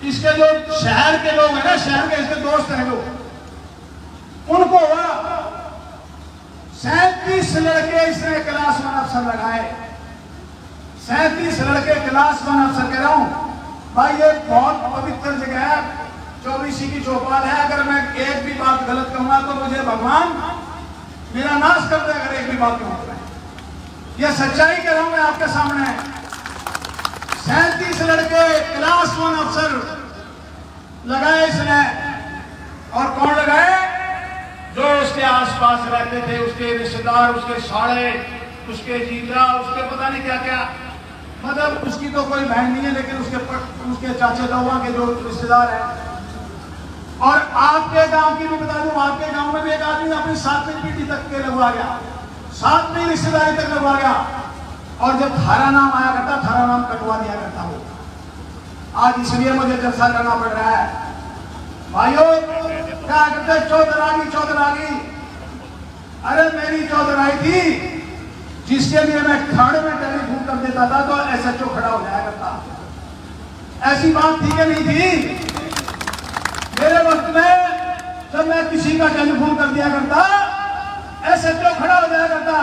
इसके जो शहर के लोग हैं ना, शहर के इसके दोस्त हैं जो, उनको हुआ 37 लड़के इसने क्लास 1 अफसर लगाए। 37 लड़के क्लास 1 अफसर। कह रहा हूं भाई ये बहुत पवित्र जगह है, 24 की चौपाल है। अगर मैं एक भी बात गलत कहूंगा तो मुझे भगवान मेरा नाश कर दे, अगर एक भी बात कहूंगा। ये सच्चाई कह रहा हूं मैं आपके सामने। 37 लड़के क्लास 1 अफसर लगाए इसने। और कौन लगाए? जो उसके आसपास रहते थे, उसके रिश्तेदार, उसके साड़े, उसके जीजा, उसके पता नहीं क्या क्या, मतलब उसकी तो कोई बहन नहीं है लेकिन उसके चाचे ताऊआ के जो रिश्तेदार हैं। और आपके गांव की भी बता दूं, आपके गांव में भी एक आदमी अपनी 7वीं पीढ़ी तक के लगवा गया, 7वीं रिश्तेदारी तक लगवा गया। और जब थारा नाम आया करता, थारा नाम कटवा दिया करता वो। आज इसलिए मुझे जलसा करना पड़ रहा है भाइयों। क्या कहते चौधरागी। अरे मेरी चौधराई थी जिसके लिए मैं खड़ में टेलीफोन कर देता था तो SHO खड़ा हो जाया करता। ऐसी बात थी कि नहीं थी? मेरे वक्त में जब मैं किसी का टेलीफोन कर दिया करता, SHO खड़ा हो जाया करता।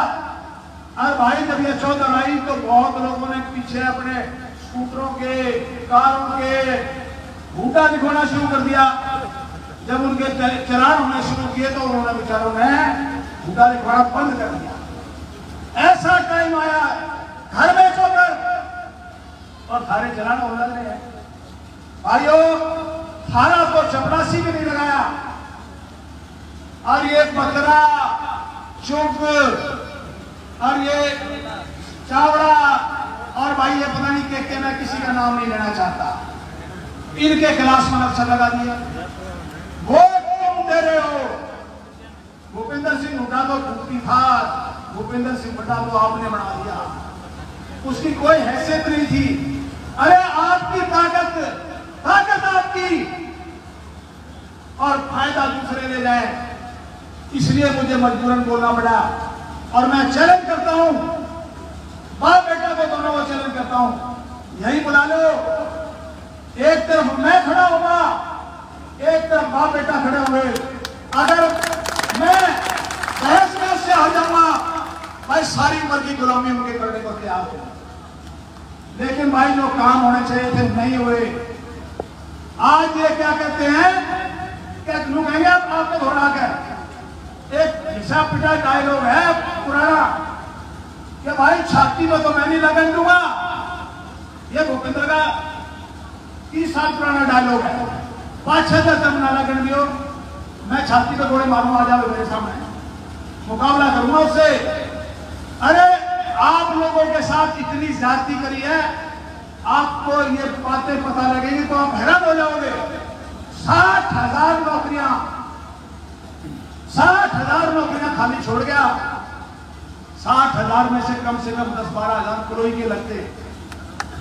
और भाई जब ये चौधर आई तो बहुत लोगों ने पीछे अपने स्कूटरों के, कारों के भूटा दिखाना शुरू कर दिया। जब उनके चलान होने शुरू किए तो उन्होंने बेचारों ने भूटा दिखाना बंद कर दिया। ऐसा टाइम आया घर में चौधर और थारे चलान होने लग रहे हैं। भाइयों थारा को चपरासी भी नहीं लगाया। और ये बकरा, चुप और ये चावड़ा और भाई ये पता नहीं के मैं किसी का नाम नहीं लेना चाहता, इनके क्लास में अफसर लगा दिया। वोट तुम दे रहे हो। भूपेंद्र सिंह हुड्डा तो भूखी था, भूपेंद्र सिंह हुड्डा तो आपने बना दिया, उसकी कोई हैसियत नहीं थी। अरे आपकी ताकत आपकी और फायदा दूसरे ले जाए, इसलिए मुझे मजबूरन बोलना पड़ा। और मैं चैलेंज करता हूं, बाप बेटा को दोनों को चैलेंज करता हूं, यही बुला लो। एक तरफ मैं खड़ा होगा, एक तरफ बाप बेटा खड़े होंगे। अगर मैं बहस में उससे हार जाऊंगा, भाई सारी उम्र की गुलामी उनके करने को तैयार हूं। लेकिन भाई जो काम होने चाहिए थे नहीं हुए। आज ये क्या कहते हैं, क्या लोग कहेंगे आपको दोहरा कर एक घिसा पिटा डायलॉग है पुराना कि भाई छाती में तो मैं नहीं लगन दूंगा। ये भूपेंद्र का 30 साल पुराना डायलॉग है। 5-6 तब ना लगन दियो, मैं छाती पे गोली मारूंगा, आ जाओ मेरे सामने, मुकाबला करूंगा उससे। अरे आप लोगों के साथ इतनी ज्यादती करी है, आपको ये बातें पता लगेगी तो आप हैरान हो जाओगे। 60,000 नौकरियां, 60,000 नौकरियां खाली छोड़ गया। 60,000 में से कम 10-12 हजार करोड़ के लगते,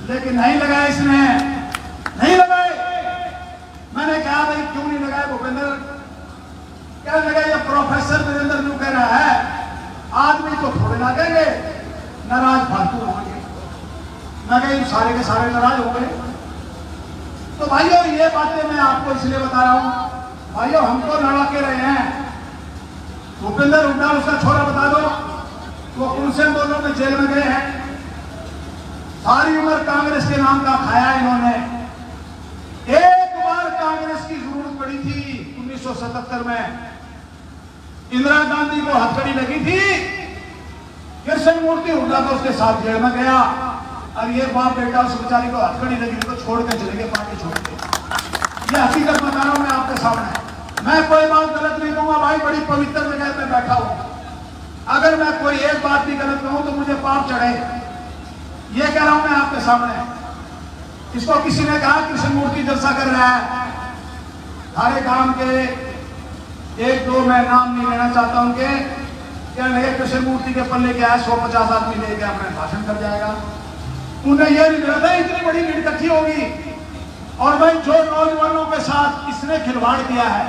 लेकिन नहीं लगाए इसने, नहीं लगाए। मैंने कहा भाई क्यों नहीं लगाए भूपेंद्र? क्या लगा ये प्रोफेसर वीरेंद्र जो कह रहा है, आदमी तो थोड़े लगेंगे, नाराज फालतू होंगे। मैं कहीं सारे के सारे नाराज हो गए। तो भाइयों ये बातें मैं आपको इसलिए बता रहा हूं, भाइयों हमको लड़ा के रहे हैं। भूपेंद्र हुड्डा उसका छोरा बता दो, वो उनसे दोनों में जेल में गए हैं। सारी उम्र कांग्रेस के नाम का खाया इन्होंने। एक बार कांग्रेस की जरूरत पड़ी थी 1977 में, इंदिरा गांधी को हथकड़ी लगी थी, कृष्ण मूर्ति हुड्डा तो उसके साथ जेल में गया। और ये बाप बेटा उस बेचारी को हथकड़ी लगी तो छोड़ के चले गए, पार्टी छोड़ के। ये हकीकत बता रहा हूं मैं आपके सामने। मैं कोई बात गलत नहीं कहूंगा भाई, बड़ी पवित्र जगह पे बैठा हूं। अगर मैं कोई एक बात भी गलत कहूं तो मुझे पाप चढ़े, ये कह रहा हूं मैं आपके सामने। इसको किसी ने कहा कृष्ण मूर्ति जलसा कर रहा है, हमारे गांव के 1-2 मैं नाम नहीं लेना चाहता उनके, क्या लगे कृष्ण मूर्ति के पल्ले क्या है, 150 आदमी लेके अपने भाषण कर जाएगा। उन्हें यह नहीं लगा था इतनी बड़ी भीड़ इकट्ठी होगी। और भाई जो नौजवानों के साथ इसने खिलवाड़ किया है,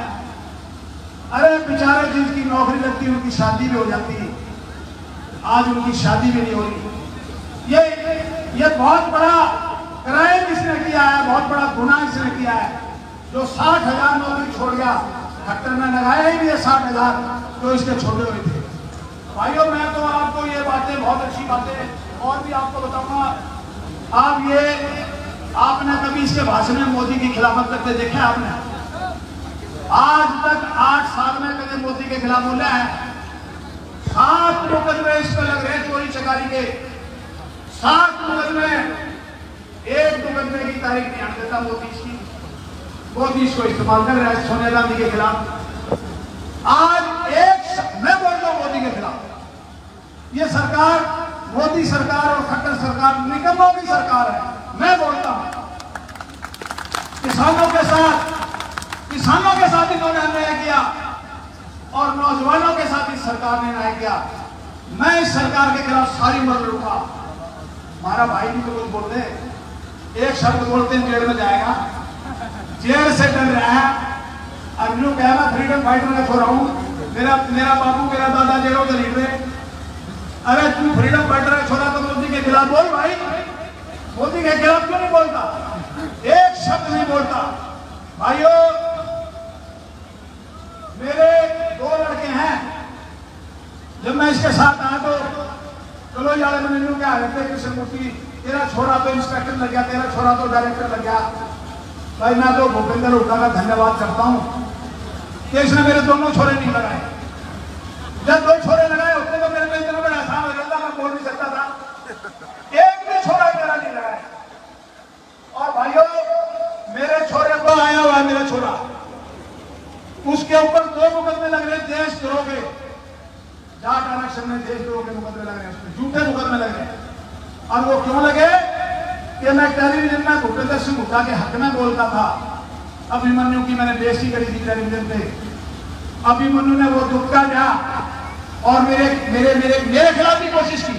अरे बेचारे जिनकी नौकरी लगती है उनकी शादी भी हो जाती है, आज उनकी शादी भी नहीं हो रही। ये बहुत बड़ा क्राइम इसने किया है, बहुत बड़ा गुनाह इसने किया है। जो 60,000 नौकरी छोड़ गया, खट्टर ने लगाया ही नहीं है 60,000 जो इसके छोड़े हुए थे। भाइयों, मैं तो आपको ये बातें, बहुत अच्छी बातें और भी आपको बताऊंगा। आपने कभी इसके भाषण में मोदी की खिलाफत करते देखा आपने? आज तक 8 साल में कभी मोदी के खिलाफ बोला है? 7 मुकदमे इस पर लग रहे हैं चोरी चकारी के, 7 मुकदमे। एक मुकदमे की तारीख नहीं आने देता मोदी इसकी। मोदी इसको इस्तेमाल कर रहा है सोनिया गांधी के खिलाफ। आज मैं बोलता हूं मोदी के खिलाफ। ये सरकार, मोदी सरकार और खट्टर सरकार निकम्मों की सरकार है। मैं बोलता हूं किसानों के साथ इन्होंने अन्याय किया और नौजवानों के साथ इस सरकार ने अन्याय किया। मैं इस सरकार के खिलाफ सारी उम्र लड़ूंगा। हमारा भाई भी तो कुछ बोल दे, एक शब्द बोलते हैं जेल में जाएगा, जेल से डर रहा है। अर्जुन कह मैं फ्रीडम फाइटर में छोड़ रहा हूं, मेरा बाबू मेरा दादा जेलों से लीड रहे। अरे तू फ्रीडम फाइटर है छोड़ा तो मोदी के खिलाफ बोल भाई। मोदी के खिलाफ क्यों नहीं बोलता? एक शब्द नहीं बोलता। भाइयों, मेरे 2 लड़के हैं। जब मैं इसके साथ आया तो चलो यार मैंने क्या है कृष्ण मूर्ति, तेरा छोरा तो इंस्पेक्टर लग गया, तेरा छोरा तो डायरेक्टर लग गया। भाई मैं तो भूपेंद्र हुड्डा का धन्यवाद करता हूं कि इसने मेरे दोनों छोरे नहीं लगाए। जब 2 छोरे लगाए होते तो मेरे पे इतना बड़ा एहसान हो जाता, मैं बोल नहीं सकता था। एक भी छोरा मेरा नहीं लगाया। और भाइयों, मेरे छोरे को आया हुआ है, मेरा छोरा, उसके ऊपर 2 मुकदमे लग रहे देशद्रोह के, जाट आरक्षण में देशद्रोह के मुकदमे लग रहे हैं, उसमें झूठे मुकदमे लग रहे हैं। और वो क्यों लगे कि मैं टेलीविजन में भूपेंद्र सिंह हुड्डा के हक में बोलता था। अभिमन्यु की मैंने बेइज्जती करी थी टेलीविजन पे। अभिमन्यु ने वो दुखका लिया और मेरे खिलाफ भी कोशिश की।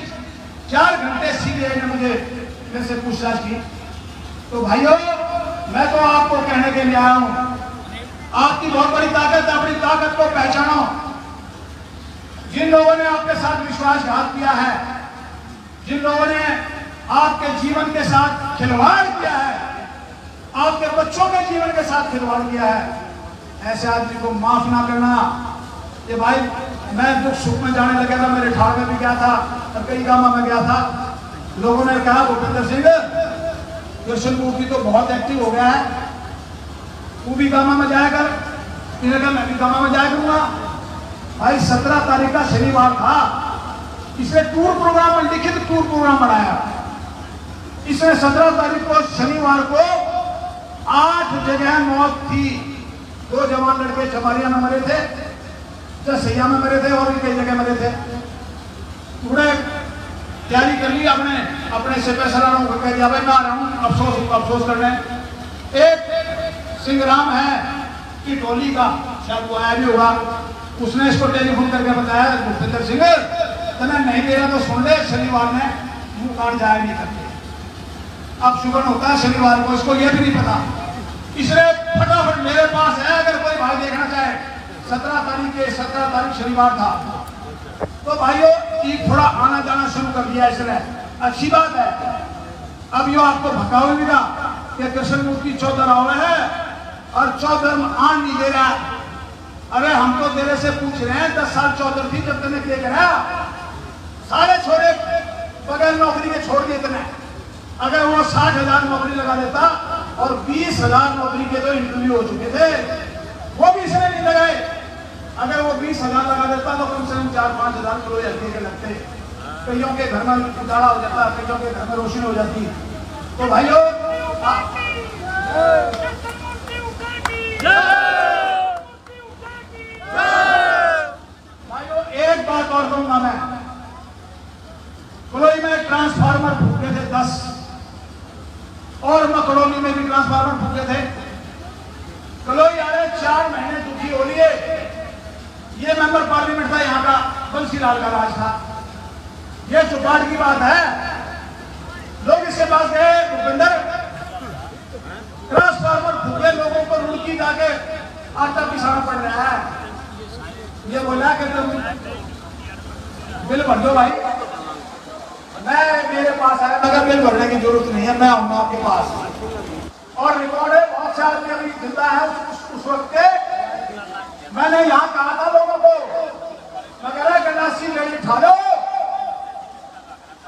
4 घंटे सीबीआई ने मेरे से पूछताछ की। तो भाइयों, मैं तो आपको कहने के लिए आया हूं, आपकी बहुत बड़ी ताकत है, अपनी ताकत को पहचानो। जिन लोगों ने आपके साथ विश्वासघात किया है, जिन लोगों ने आपके जीवन के साथ खिलवाड़ किया है, आपके बच्चों के जीवन के साथ खिलवाड़ किया है, ऐसे आदमी को माफ ना करना। ये भाई, मैं दुख सुख में जाने लगा था, मेरे ठाड़ में भी गया था और कई गांव में गया था। लोगों ने कहा भूपेंद्र सिंह कृष्ण मूर्ति तो बहुत एक्टिव हो गया है, तू भी गांव में जाया कर। इन्हें कहा मैं भी गांव में जाया करूंगा। भाई 17 तारीख का शनिवार था, इसने टूर प्रोग्राम, लिखित टूर प्रोग्राम बनाया। इसने 17 तारीख को शनिवार को 8 जगह मौत थी। 2 जवान लड़के चमारिया में मरे थे, जसैया में मरे थे और कई जगह मरे थे। पूरे तैयारी कर ली, अपने सिपह सलारों को कह दिया भाई मैं आ रहा हूं अफसोस करने। एक सिंहराम है कि टोली का, शायद वो आया भी होगा, उसने इसको टेलीफोन करके बताया भूपेंद्र सिंह तने नहीं दे रहा तो सुन ले, शनिवार में मुंह काट जाया नहीं करते। अब शुगन होता है शनिवार को, इसको यह भी नहीं पता। इसने फटाफट मेरे पास है, अगर कोई भाई देखना चाहे, 17 तारीख शनिवार था। तो भाइयों थोड़ा आना जाना शुरू कर दिया इसने, अच्छी बात है। अब यो आपको भकावेगा कि कृष्ण मूर्ति चौधर हुए है और चौधर आन नहीं दे रहा। अरे हम तो तेरे से पूछ रहे हैं, 10 साल चौधर थी जब तूने क्या करा? सारे छोरे बगैर नौकरी के छोड़ दिए तूने। अगर वो 60,000 नौकरी लगा देता और 20,000 नौकरी के तो इंटरव्यू हो चुके थे, वो भी इसने नहीं लगाए। अगर वो 20,000 लगा देता तो कम से कम 4-5 हजार किलो हल्के के लगते। कईयों के घर में उजाला हो जाता, कईयों के घर में रोशनी हो जाती। तो भाइयों एक बात और कहूंगा मैं, कलोई में ट्रांसफार्मर फूके थे 10 और मकड़ोली में भी ट्रांसफार्मर फूके थे। कलोई आ रहे 4 महीने दुखी हो लिए। ये मेंबर पार्लियामेंट था, यहाँ का बंसीलाल का राज था। ये चुपाट की बात है। लोग इसके पास गए, भूपेंद्र ट्रांसफार्मर फूके, लोगों को रुड़की जाके आटा पिसाना पड़ रहा है। ये बोला कि तुम बिल भर दो भाई, मैं मेरे पास आया, अगर बिल भरने की जरूरत नहीं है, मैं आऊंगा आपके पास। और रिकॉर्ड है, बहुत से आदमी अभी जिंदा है उस वक्त के। मैंने यहाँ कहा था लोगों को, मैं कह रहा गन्नासी रेडी उठा लो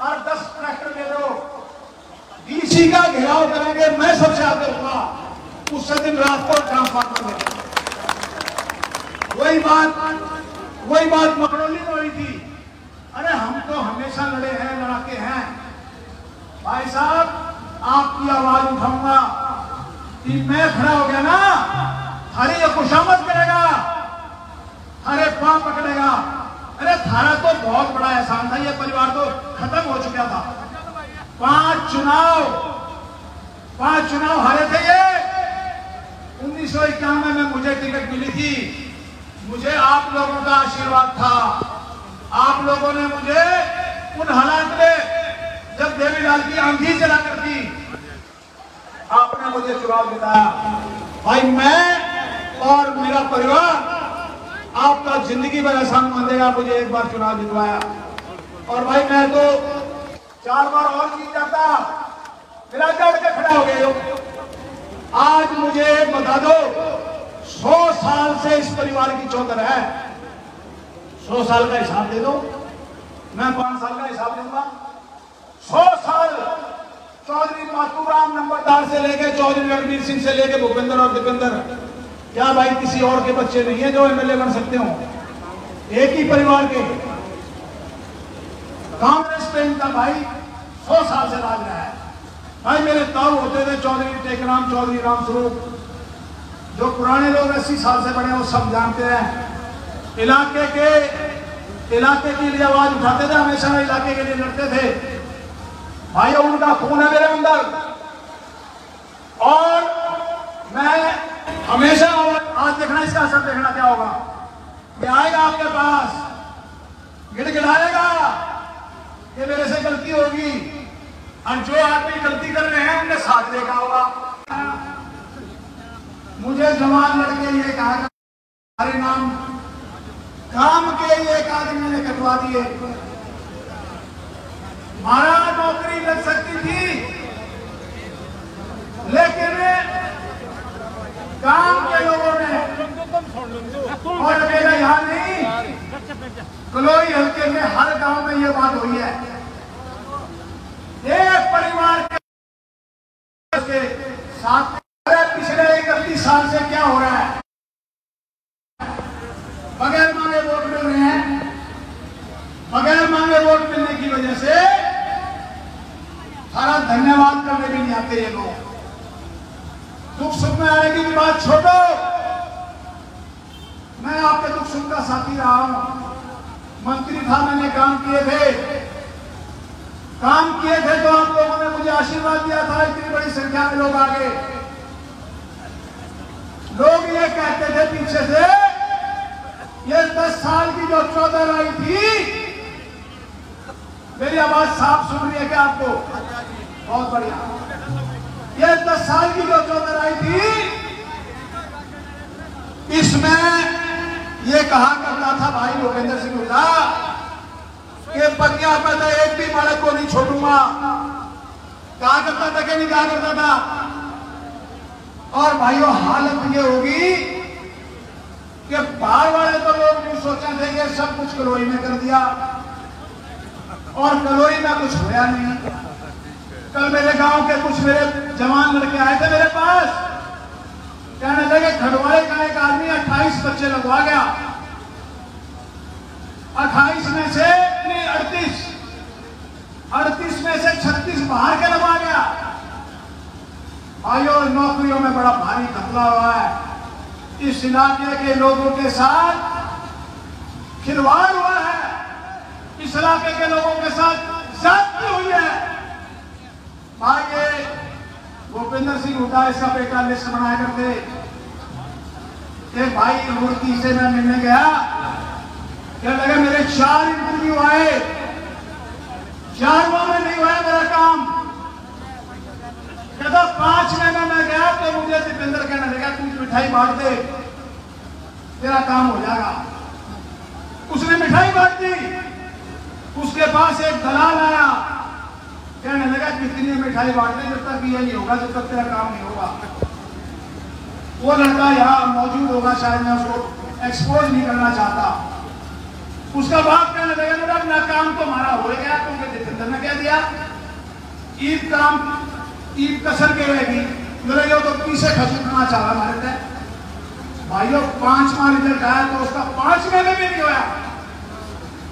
और 10 ट्रैक्टर ले लो, डीसी का घेराव करेंगे, मैं सबसे आगे होगा। उससे दिन रात को ट्रांसफार्मर में वही बात मकड़ोली में हुई थी। अरे हम तो हमेशा लड़े हैं, लड़ाके हैं भाई साहब। आपकी आवाज उठाऊंगा कि मैं खड़ा हो गया ना, हरे ये खुशामद करेगा, हरे पांव पकड़ेगा। अरे थारा तो बहुत बड़ा एहसान था, ये परिवार तो खत्म हो चुका था। 5 चुनाव हारे थे ये। 1991 में मुझे टिकट मिली थी, मुझे आप लोगों का आशीर्वाद था। आप लोगों ने मुझे उन हालात में, जब देवीलाल की आंधी चला करती, आपने मुझे चुनाव जिताया। भाई मैं और मेरा परिवार आपका जिंदगी भर एहसान मानेगा, मुझे एक बार चुनाव जितवाया। और भाई मैं तो 4 बार और जीत जाता, मेरा जड़ के खड़ा हो गए। आज मुझे बता दो, 100 साल से इस परिवार की चौधर है। 100 साल का हिसाब दे दो, मैं 5 साल का हिसाब दूंगा। 100 साल चौधरी मातूराम नंबरदार से लेके चौधरी रणवीर सिंह से लेके भूपेंद्र और दीपेंद्र, क्या भाई किसी और के बच्चे नहीं है जो एमएलए बन सकते हो? एक ही परिवार के। कांग्रेस पे इनका भाई 100 साल से राज रहा है। भाई मेरे ताऊ होते थे चौधरी टेकराम, चौधरी रामस्वरूप, जो पुराने लोग 80 साल से बड़े वो सब जानते हैं। इलाके के लिए आवाज उठाते थे, हमेशा इलाके के लिए लड़ते थे। भाई उनका खून है मेरे अंदर। और मैं हमेशा, आज देखना इसका असर, देखना क्या होगा। ये आएगा आपके पास, गिड़गिड़ाएगा कि मेरे से गलती होगी, और जो आदमी गलती कर रहे हैं उनके साथ देखा होगा। मुझे जवान लड़के ये कहा, हमारे नाम काम के एक आदमी ने कटवा दिए। महाराज नौकरी लग सकती थी, लेकिन काम के लोगों ने, और मेरा यहाँ नहीं, कलोई हल्के में हर गांव में ये बात हुई है। एक परिवार के साथ पिछले 31 साल से क्या हो रहा है? बगैर मांगे वोट मिल रहे हैं। बगैर मांगे वोट मिलने की वजह से सारा धन्यवाद करने भी नहीं आते ये लोग। दुख सुख में आने की बात छोड़ो, मैं आपके दुख सुख का साथी रहा हूं। मंत्री था, मैंने काम किए थे तो आप लोगों ने मुझे आशीर्वाद दिया था। इतनी बड़ी संख्या में लोग आ गए। लोग ये कहते थे पीछे से, ये 10 साल की जो चौधर आई थी, मेरी आवाज साफ सुन रही है क्या आपको? बहुत बढ़िया। ये 10 साल की जो चौधर आई थी, इसमें ये कहा करता था भाई भूपेंद्र सिंह हुड्डा कि पतिया पे तो एक भी बालक को नहीं छोड़ूंगा। कहा करता था कि नहीं कहा करता था? और भाइयों हालत ये होगी कि बाहर वाले तो लोग नहीं सोचे थे, ये सब कुछ कलोई में कर दिया, और कलोई में कुछ होया नहीं। कल मेरे गांव के कुछ मेरे जवान लड़के आए थे मेरे पास, कहने लगे खड़वाले का एक आदमी 28 बच्चे लगवा गया। 28 में से 38 में से 36 बाहर के लगवा गया। भाइयों नौकरियों में बड़ा भारी घपला हुआ है। इस इलाके के लोगों के साथ खिलवाड़ हुआ है। इस इलाके के लोगों के साथ ज्यादती हुई है। भाई ये भूपेंद्र सिंह हुड्डा इसका बेटा लिस्ट बनाया करते। एक भाई रुड़की से मैं मिलने गया, क्या लगा मेरे 4 इंटरव्यू आए, 4 में नहीं हुआ मेरा काम। कहता 5 में मैं गया तो मुझे दीपेंद्र कहने लगा तू मिठाई बांट दे, तेरा काम हो जाएगा। उसने मिठाई बांट दी। उसके पास एक दलाल आया, कहने लगा कितनी मिठाई बांटने, जब तक ये नहीं होगा जब तक तेरा काम नहीं होगा। वो लड़का यहाँ मौजूद होगा, शायद मैं उसको एक्सपोज नहीं करना चाहता। उसका बाप कहने लगा मेरा अपना काम तो हमारा हो गया, तुमने जितेंद्र ने कह दिया ईद काम ईद कसर के रहेगी, मेरे यो तो पीछे खसूटना चाह रहा हमारे तय भाइयों। 5वां रिजल्ट आया तो उसका 5वें में भी नहीं होया।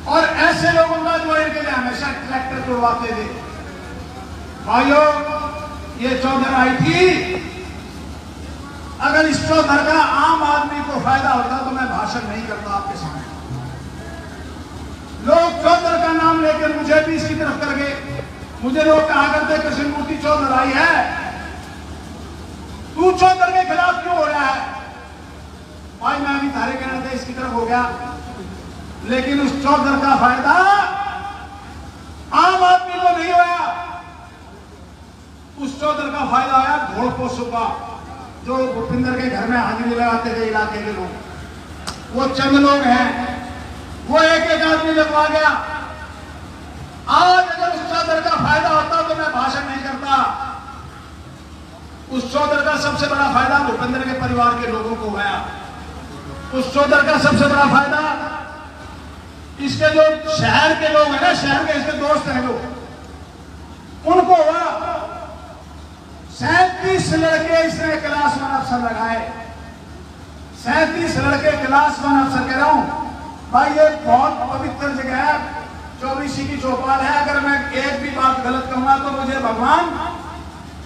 और ऐसे लोगों का जो इनके लिए हमेशा ट्रैक्टर तोड़वाते थे। भाइयों ये चौधर आई थी, अगर इस चौधर का आम आदमी को फायदा होता तो मैं भाषण नहीं करता आपके सामने। लोग चौधर का नाम लेकर मुझे भी इसकी तरफ कर गए। मुझे लोग कहा करते कृष्णमूर्ति चौधर आई है, तू चौधर के खिलाफ क्यों हो रहा है? भाई मैं अभी तारे कहने थे इसकी तरफ हो गया, लेकिन उस चौधर का फायदा आम आदमी को नहीं होया। उस चौधर का फायदा आया ढोल पोसों का, जो भूपिंदर के घर में हाजिरी लगाते थे इलाके के लोग। वो चंद लोग हैं, वो एक एक आदमी लगवा गया। आज अगर उस चौधर का फायदा होता तो मैं भाषण नहीं करता। उस चौधर का सबसे बड़ा फायदा भूपेंद्र के परिवार के लोगों को हुआ। उस चौधर का सबसे बड़ा फायदा इसके जो शहर के लोग हैं ना, शहर के इसके दोस्त हैं लोग, उनको हुआ। 37 लड़के इसने क्लास 1 अफसर लगाए। 37 लड़के क्लास 1 अफसर कह रहा हूं भाई, ये बहुत पवित्र जगह है, 24 की चौपाल है। अगर मैं एक भी बात गलत कहूंगा तो मुझे भगवान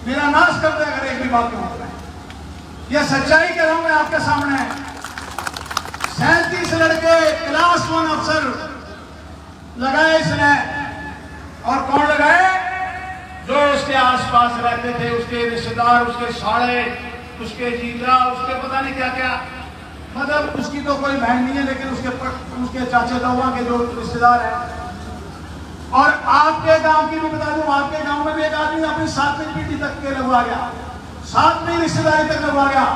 मेरा नाश कर दे, अगर एक भी बात कहूंगा। यह सच्चाई कह रहा हूं मैं आपके सामने। 37 लड़के क्लास 1 अफसर लगाए इसने। और कौन लगाए? जो उसके आसपास रहते थे, उसके रिश्तेदार, उसके साड़े, उसके जीजा, उसके पता नहीं क्या क्या, मतलब उसकी तो कोई बहन नहीं है, लेकिन उसके चाचे ताऊआ के जो रिश्तेदार हैं। और आपके गांव की भी बता दूं, आपके गांव में भी एक आदमी अपनी 7वीं पीढ़ी तक के लगवा गया, 7वीं रिश्तेदारी तक लगवा गया।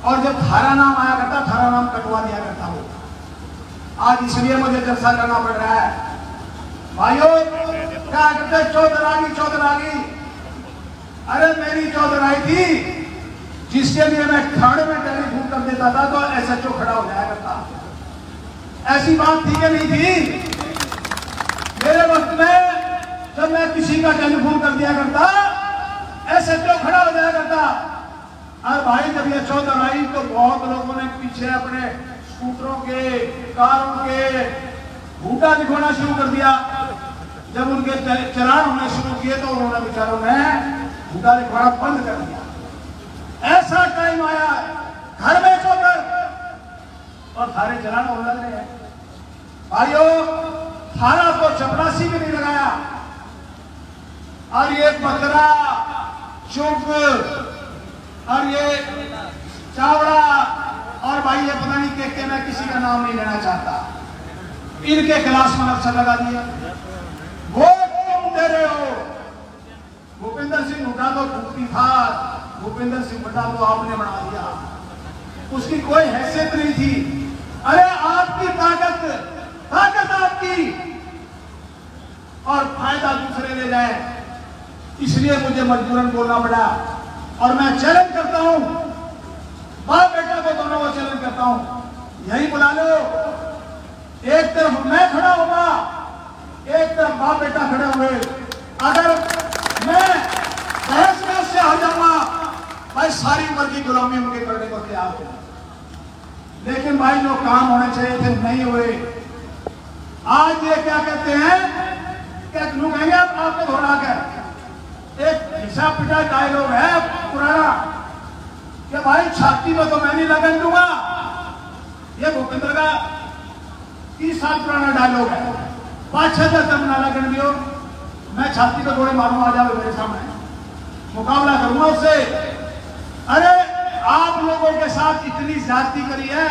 और जब थारा नाम आया करता, थारा नाम कटवा दिया करता वो। आज इसलिए मुझे जलसा करना पड़ रहा है भाइयों। क्या कहते चौधर आ गई, चौधर आ गई। अरे मेरी चौधर आई थी जिसके लिए मैं खड़ में टेलीफोन कर देता था तो SHO खड़ा हो जाया करता। ऐसी बात थी कि नहीं थी? मेरे वक्त में जब मैं किसी का टेलीफोन कर दिया करता, SHO खड़ा हो जाया करता। और भाई जब ये चौधर आई तो बहुत लोगों ने पीछे अपने स्कूटरों के, कारों के भूटा दिखाना शुरू कर दिया। जब उनके चलान होने शुरू किए तो उन्होंने बेचारों ने भूटा दिखाना बंद कर दिया। ऐसा टाइम आया घर में चौधर और थारे चलान होने लग रहे हैं। भाइयों थारा को चपरासी भी नहीं लगाया। और ये बकरा, चुप और ये चावड़ा और भाई ये पता नहीं के मैं किसी का नाम नहीं लेना चाहता, इनके क्लास में अफसर लगा दिया। वोट तुम दे रहे हो। भूपेंद्र सिंह हुड्डा तो भूखी था, भूपेंद्र सिंह हुड्डा तो आपने बना दिया, उसकी कोई हैसियत नहीं थी। अरे आपकी ताकत आपकी, और फायदा दूसरे ले जाए, इसलिए मुझे मजबूरन बोलना पड़ा। और मैं चैलेंज करता हूं, बाप बेटा को दोनों को चैलेंज करता हूं, यही बुला लो। एक तरफ मैं खड़ा होगा, एक तरफ बाप बेटा खड़े हुए। अगर मैं बहस में उससे आ जाऊंगा, भाई सारी उम्र की गुलामी उनके करने को तैयार हूं। लेकिन भाई जो काम होने चाहिए थे नहीं हुए। आज ये क्या कहते हैं, क्या लोग कहेंगे आपको दोहरा कर, एक घिसा पिटा डायलॉग है पुराना कि भाई छाती में तो मैं नहीं लगन दूंगा। ये भूपेंद्र का 30 साल पुराना डायलॉग है। 5-6 दस ना लगन दियो, मैं छाती पे थोड़े मारूंगा, आ जाओ मेरे सामने, मुकाबला करूंगा उससे। अरे आप लोगों के साथ इतनी ज्यादती करी है,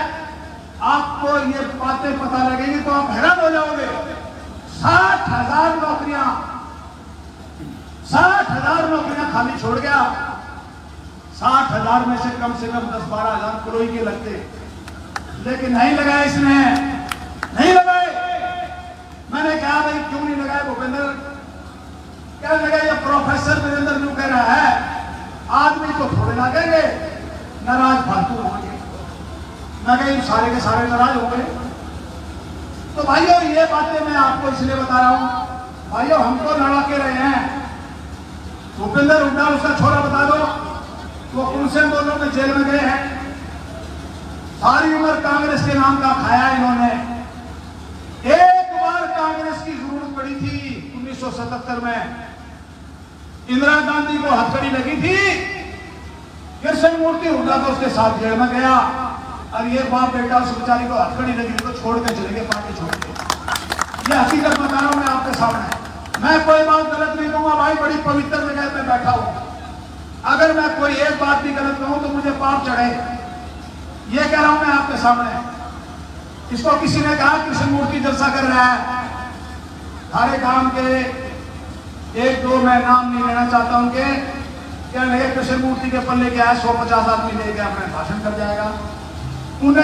आपको ये बातें पता लगेगी तो आप हैरान हो जाओगे। 60,000 नौकरियां, 60,000 नौकरियां खाली छोड़ गया। 60,000 में से कम 10-12 हजार करोई के लगते, लेकिन नहीं लगाए इसने, नहीं लगाए। मैंने कहा भाई क्यों नहीं लगाए भूपेंद्र? कहने लगा ये प्रोफेसर वीरेंद्र न्यू कह रहा है, आदमी तो थोड़े लागेंगे, नाराज फालतू होंगे। मैं कहीं सारे के सारे नाराज हो गए। तो भाइयों ये बातें मैं आपको इसलिए बता रहा हूं, भाइयों हम तो लड़ा के रहे हैं। भूपेंद्र हुड्डा उसका छोरा बता दो, वो कौन से आंदोलन में जेल में गए हैं। सारी उम्र कांग्रेस के नाम का खाया इन्होंने। एक बार कांग्रेस की जरूरत पड़ी थी 1977 में, इंदिरा गांधी को हथकड़ी लगी थी, कृष्ण मूर्ति हुड्डा तो उसके साथ जेल में गया, और ये बाप बेटा उस बेचारी को हथकड़ी लगी तो छोड़ के चले गए, पार्टी छोड़ के। ये हकीकत बता रहा हूं मैं आपके सामने। मैं कोई बात गलत नहीं कहूंगा भाई, बड़ी पवित्र जगह पे बैठा हूं। अगर मैं कोई एक बात भी गलत कहूं तो मुझे पाप चढ़े, ये कह रहा हूं मैं आपके सामने। इसको किसी ने कहा कृष्ण मूर्ति जलसा कर रहा है, हमारे गांव के एक दो, मैं नाम नहीं लेना चाहता उनके, क्या लगे कृष्ण मूर्ति के पल्ले क्या है, 150 आदमी लेके अपने भाषण कर जाएगा। उन्हें